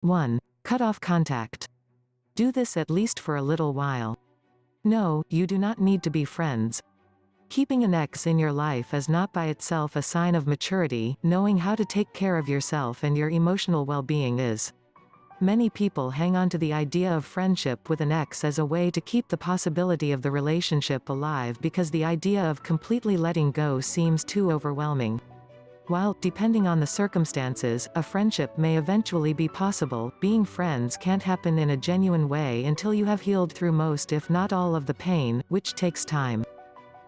1. Cut off contact. Do this at least for a little while. No, you do not need to be friends. Keeping an ex in your life is not by itself a sign of maturity. Knowing how to take care of yourself and your emotional well-being is. Many people hang on to the idea of friendship with an ex as a way to keep the possibility of the relationship alive because the idea of completely letting go seems too overwhelming. While, depending on the circumstances, a friendship may eventually be possible, being friends can't happen in a genuine way until you have healed through most if not all of the pain, which takes time.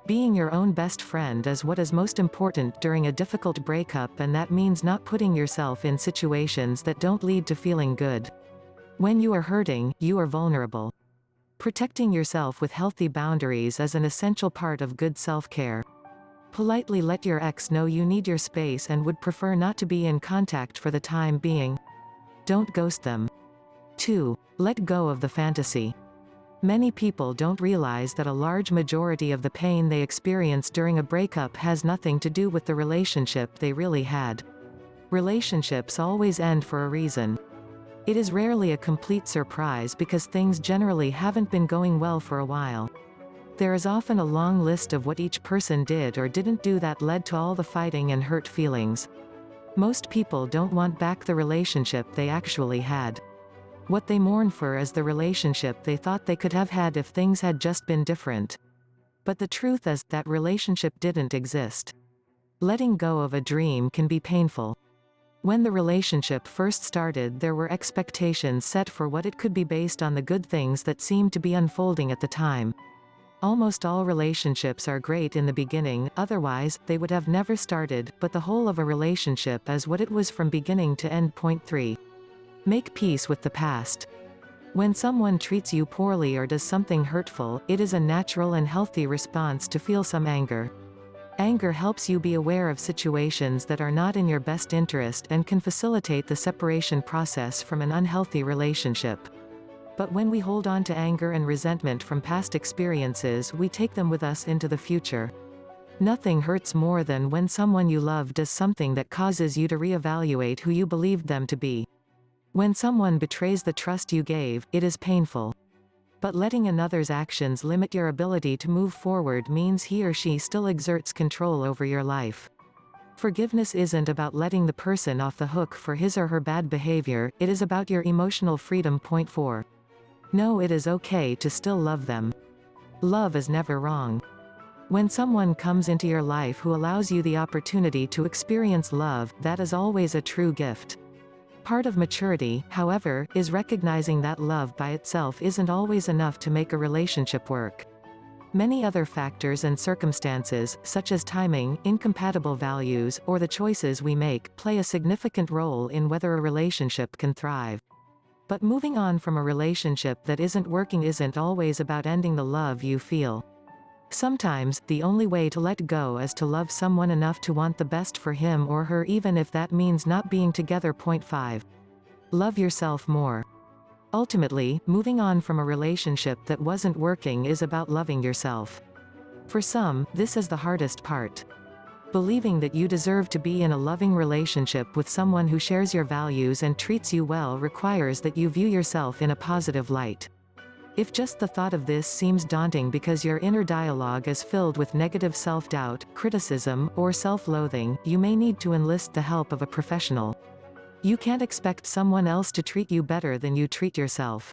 Being your own best friend is what is most important during a difficult breakup, and that means not putting yourself in situations that don't lead to feeling good. When you are hurting, you are vulnerable. Protecting yourself with healthy boundaries is an essential part of good self-care. Politely let your ex know you need your space and would prefer not to be in contact for the time being. Don't ghost them. 2. Let go of the fantasy. Many people don't realize that a large majority of the pain they experience during a breakup has nothing to do with the relationship they really had. Relationships always end for a reason. It is rarely a complete surprise because things generally haven't been going well for a while. There is often a long list of what each person did or didn't do that led to all the fighting and hurt feelings. Most people don't want back the relationship they actually had. What they mourn for is the relationship they thought they could have had if things had just been different. But the truth is, that relationship didn't exist. Letting go of a dream can be painful. When the relationship first started, there were expectations set for what it could be based on the good things that seemed to be unfolding at the time. Almost all relationships are great in the beginning, otherwise, they would have never started, but the whole of a relationship is what it was from beginning to end. Point 3. Make peace with the past. When someone treats you poorly or does something hurtful, it is a natural and healthy response to feel some anger. Anger helps you be aware of situations that are not in your best interest and can facilitate the separation process from an unhealthy relationship. But when we hold on to anger and resentment from past experiences, we take them with us into the future. Nothing hurts more than when someone you love does something that causes you to reevaluate who you believed them to be. When someone betrays the trust you gave, it is painful. But letting another's actions limit your ability to move forward means he or she still exerts control over your life. Forgiveness isn't about letting the person off the hook for his or her bad behavior, it is about your emotional freedom. Point 4. Know it is okay to still love them. Love is never wrong. When someone comes into your life who allows you the opportunity to experience love, that is always a true gift. Part of maturity, however, is recognizing that love by itself isn't always enough to make a relationship work. Many other factors and circumstances, such as timing, incompatible values, or the choices we make, play a significant role in whether a relationship can thrive. But moving on from a relationship that isn't working isn't always about ending the love you feel. Sometimes, the only way to let go is to love someone enough to want the best for him or her, even if that means not being together. Point 5. Love yourself more. Ultimately, moving on from a relationship that wasn't working is about loving yourself. For some, this is the hardest part. Believing that you deserve to be in a loving relationship with someone who shares your values and treats you well requires that you view yourself in a positive light. If just the thought of this seems daunting because your inner dialogue is filled with negative self-doubt, criticism, or self-loathing, you may need to enlist the help of a professional. You can't expect someone else to treat you better than you treat yourself.